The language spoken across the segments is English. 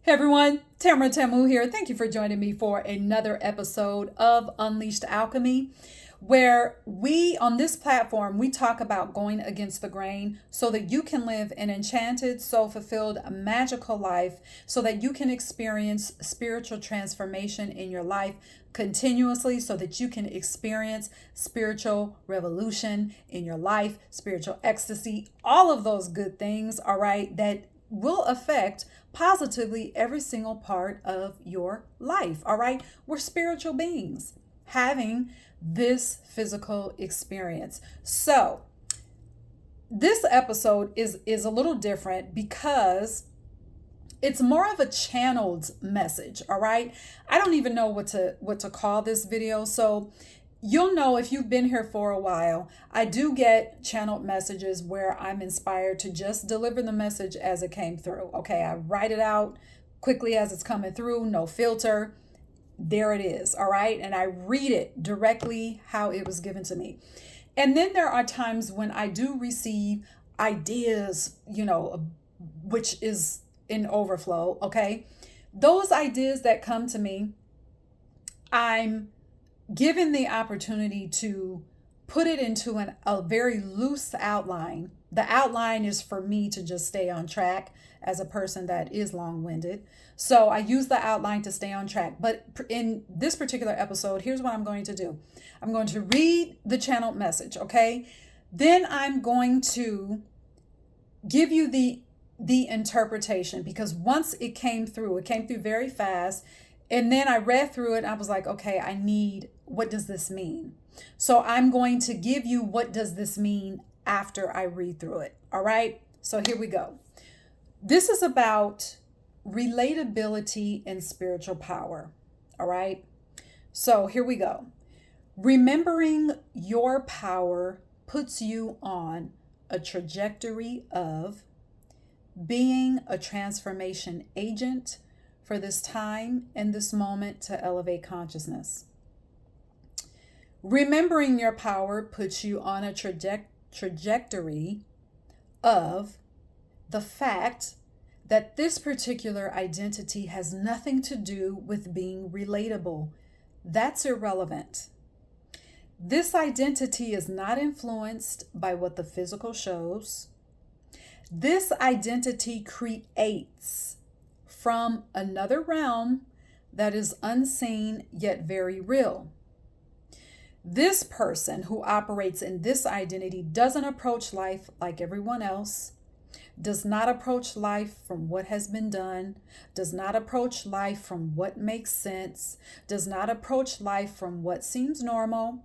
Hey everyone, Tamara Tamu here. Thank you for joining me for another episode of Unleashed Alchemy, where on this platform, we talk about going against the grain so that you can live an enchanted, soul-fulfilled, magical life, so that you can experience spiritual transformation in your life continuously, so that you can experience spiritual revolution in your life, spiritual ecstasy, all of those good things, all right, that will affect positively every single part of your life. All right. We're spiritual beings having this physical experience. So this episode is a little different because it's more of a channeled message. All right. I don't even know what to call this video. So you'll know if you've been here for a while, I do get channeled messages where I'm inspired to just deliver the message as it came through. Okay, I write it out quickly as it's coming through, no filter. There it is, all right? And I read it directly how it was given to me. And then there are times when I do receive ideas, which is in overflow, okay? Those ideas that come to me, I'm given the opportunity to put it into a very loose outline. The outline is for me to just stay on track as a person that is long-winded. So I use the outline to stay on track. But in this particular episode, here's what I'm going to do. I'm going to read the channeled message, okay? Then I'm going to give you the interpretation, because once it came through very fast. And then I read through it and I was like, okay, what does this mean? So I'm going to give you what does this mean after I read through it. All right. So here we go. This is about relatability and spiritual power. All right. So here we go. Remembering your power puts you on a trajectory of being a transformation agent for this time and this moment to elevate consciousness. Remembering your power puts you on a trajectory of the fact that this particular identity has nothing to do with being relatable. That's irrelevant. This identity is not influenced by what the physical shows. This identity creates from another realm that is unseen yet very real. This person who operates in this identity doesn't approach life like everyone else, does not approach life from what has been done, does not approach life from what makes sense, does not approach life from what seems normal.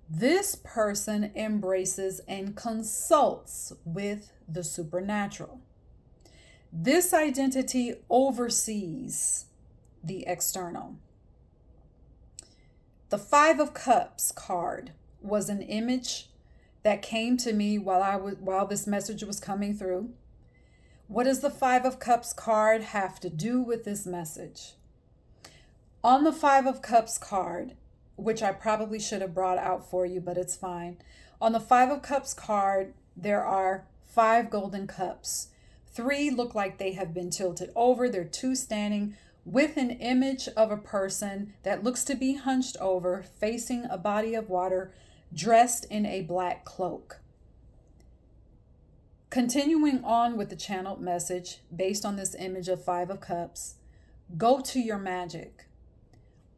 This person embraces and consults with the supernatural. This identity oversees the external. The Five of Cups card was an image that came to me while this message was coming through. What does the Five of Cups card have to do with this message? On the Five of Cups card, which I probably should have brought out for you, but it's fine. On the Five of Cups card, there are 5 golden cups. 3 look like they have been tilted over. There are 2 standing with an image of a person that looks to be hunched over, facing a body of water, dressed in a black cloak. Continuing on with the channeled message based on this image of 5 of Cups, go to your magic.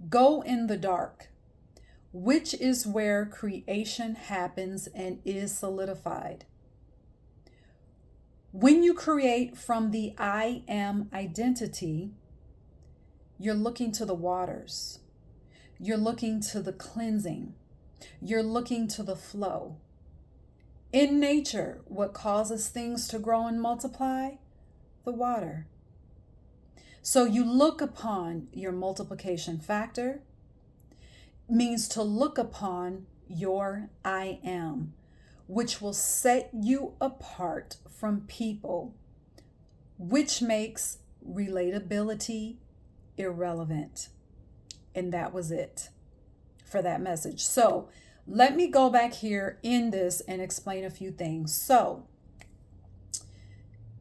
Go in the dark, which is where creation happens and is solidified. When you create from the I am identity, you're looking to the waters. You're looking to the cleansing. You're looking to the flow. In nature, what causes things to grow and multiply? The water. So you look upon your multiplication factor, means to look upon your I am, which will set you apart from people, which makes relatability irrelevant. And that was it for that message. So let me go back here in this and explain a few things. So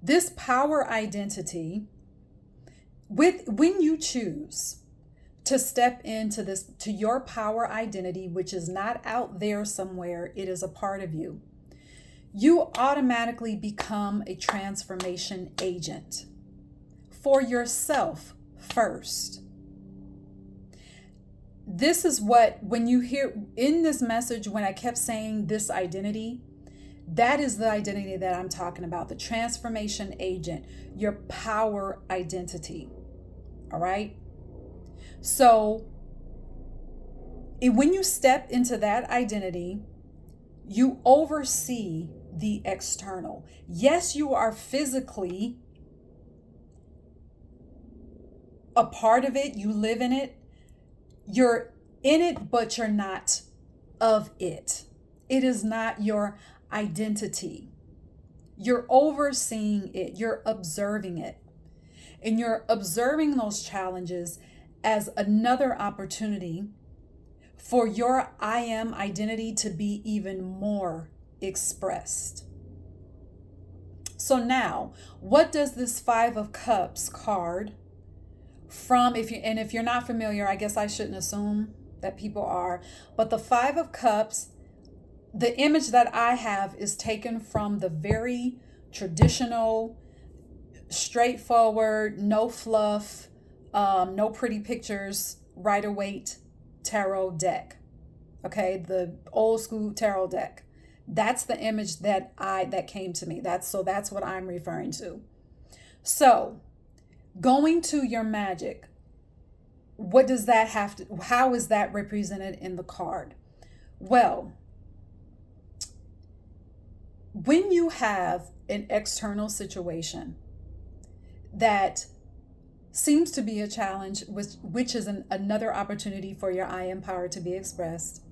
this power identity when you choose to step into this, to your power identity, which is not out there somewhere, it is a part of you, you automatically become a transformation agent for yourself first. This is what, when you hear in this message, when I kept saying this identity, that is the identity that I'm talking about, the transformation agent, your power identity. All right. So when you step into that identity, you oversee the external. Yes, you are physically a part of it. You live in it. You're in it, but you're not of it. It is not your identity. You're overseeing it. You're observing it. And you're observing those challenges as another opportunity for your I am identity to be even more expressed. So now, what does this Five of Cups card from, if you're not familiar, I guess I shouldn't assume that people are, but the Five of Cups, the image that I have is taken from the very traditional, straightforward, no fluff, no pretty pictures, Rider-Waite tarot deck. Okay, the old school tarot deck. That's the image that came to me. That's what I'm referring to. So, going to your magic, what does that have to, how is that represented in the card? Well, when you have an external situation that seems to be a challenge, which is another opportunity for your I am power to be expressed,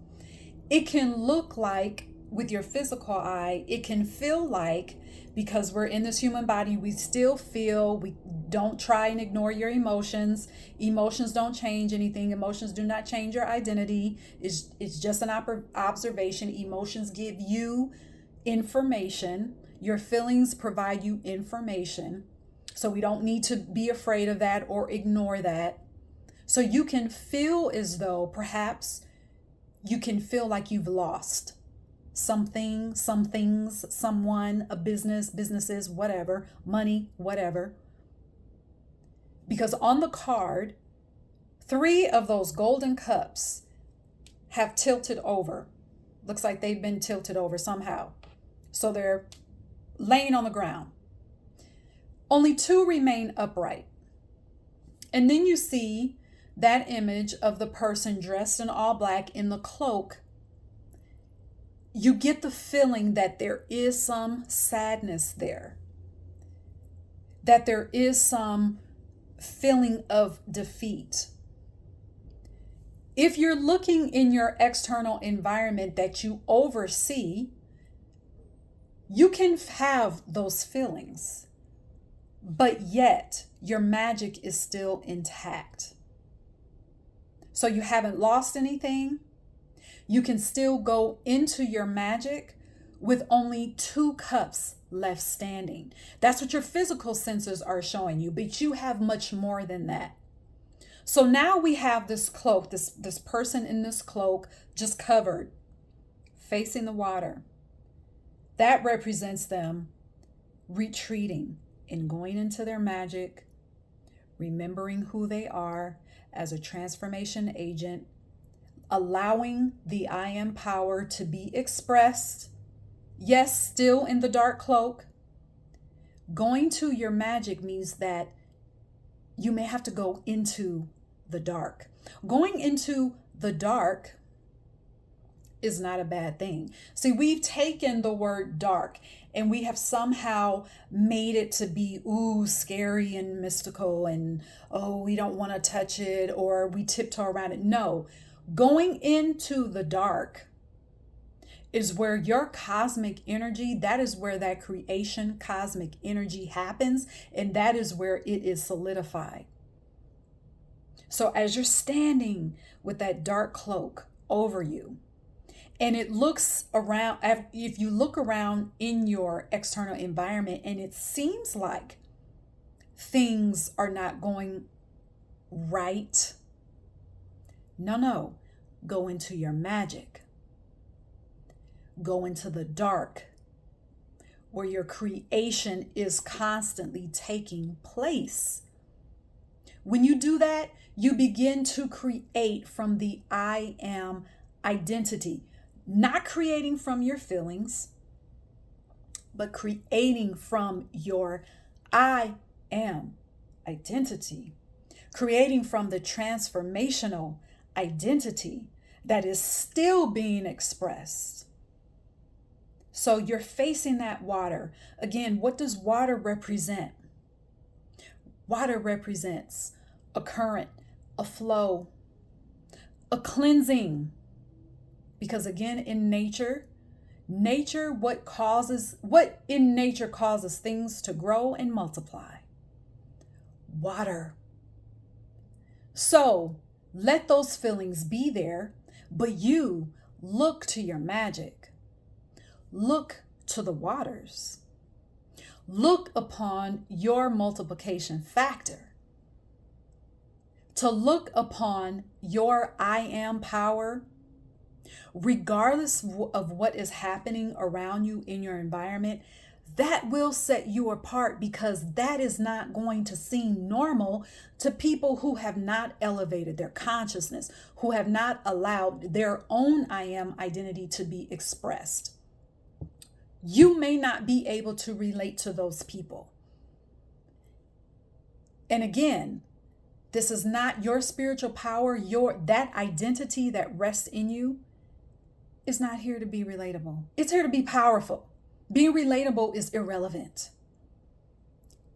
it can look like, with your physical eye, it can feel like, because we're in this human body, we still feel, we don't try and ignore your emotions. Emotions don't change anything. Emotions do not change your identity. It's just an observation. Emotions give you information. Your feelings provide you information. So we don't need to be afraid of that or ignore that. So you can feel as though perhaps you can feel like you've lost something, some things, someone, a business, businesses, whatever, money, whatever. Because on the card, 3 of those golden cups have tilted over. Looks like they've been tilted over somehow. So they're laying on the ground. Only 2 remain upright. And then you see that image of the person dressed in all black in the cloak. You get the feeling that there is some sadness there, that there is some feeling of defeat. If you're looking in your external environment that you oversee, you can have those feelings, but yet your magic is still intact. So you haven't lost anything. You can still go into your magic with only 2 cups left standing. That's what your physical senses are showing you, but you have much more than that. So now we have this cloak, this person in this cloak just covered, facing the water. That represents them retreating and going into their magic, remembering who they are as a transformation agent, allowing the I am power to be expressed. Yes, still in the dark cloak. Going to your magic means that you may have to go into the dark. Going into the dark is not a bad thing. See, we've taken the word dark and we have somehow made it to be, scary and mystical and, we don't want to touch it, or we tiptoe around it. No, going into the dark is where your cosmic energy, that is where that creation cosmic energy happens, and that is where it is solidified. So as you're standing with that dark cloak over you, and it looks around, if you look around in your external environment and it seems like things are not going right. No. Go into your magic. Go into the dark where your creation is constantly taking place. When you do that, you begin to create from the I am identity, not creating from your feelings, but creating from your I am identity, creating from the transformational identity that is still being expressed. So you're facing that water. Again, what does water represent? Water represents a current, a flow, a cleansing. Because again, in nature, what in nature causes things to grow and multiply? Water. So let those feelings be there, but you look to your magic. Look to the waters. Look upon your multiplication factor. To look upon your I am power, regardless of what is happening around you in your environment. That will set you apart, because that is not going to seem normal to people who have not elevated their consciousness, who have not allowed their own I am identity to be expressed. You may not be able to relate to those people. And again, this is not your spiritual power. That identity that rests in you is not here to be relatable. It's here to be powerful. Being relatable is irrelevant.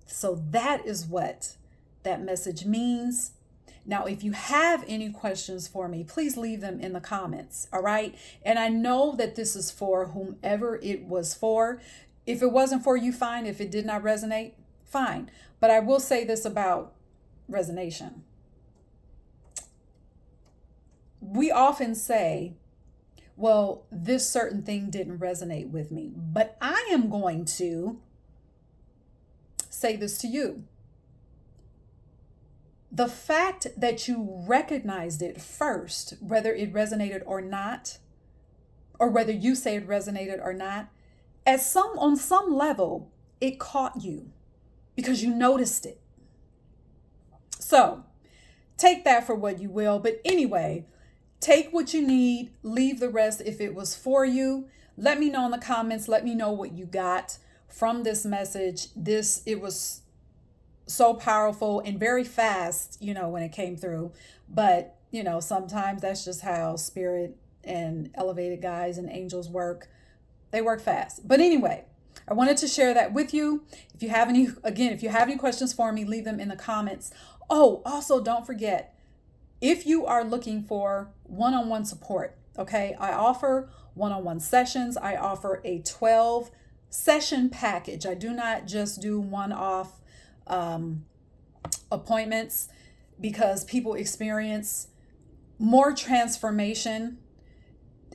So that is what that message means. Now, if you have any questions for me, please leave them in the comments. All right. And I know that this is for whomever it was for. If it wasn't for you, fine. If it did not resonate, fine. But I will say this about resonation. We often say, well, this certain thing didn't resonate with me, but I am going to say this to you. The fact that you recognized it first, whether it resonated or not, or whether you say it resonated or not, on some level, it caught you because you noticed it. So take that for what you will. But anyway, take what you need, leave the rest if it was for you. Let me know in the comments. Let me know what you got from this message. It was so powerful and very fast, when it came through. But, sometimes that's just how spirit and elevated guides and angels work. They work fast. But anyway, I wanted to share that with you. If you have any questions for me, leave them in the comments. Oh, also don't forget, if you are looking for one-on-one support, okay, I offer one-on-one sessions. I offer a 12-session package. I do not just do one-off appointments, because people experience more transformation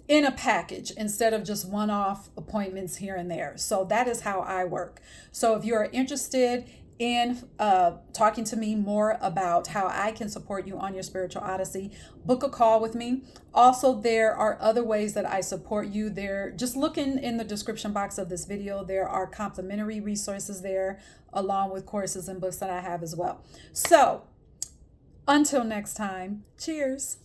in a package instead of just one-off appointments here and there. So that is how I work. So if you are interested in talking to me more about how I can support you on your spiritual odyssey, book a call with me. Also, there are other ways that I support you there. Just look in the description box of this video. There are complimentary resources there, along with courses and books that I have as well. So until next time, cheers.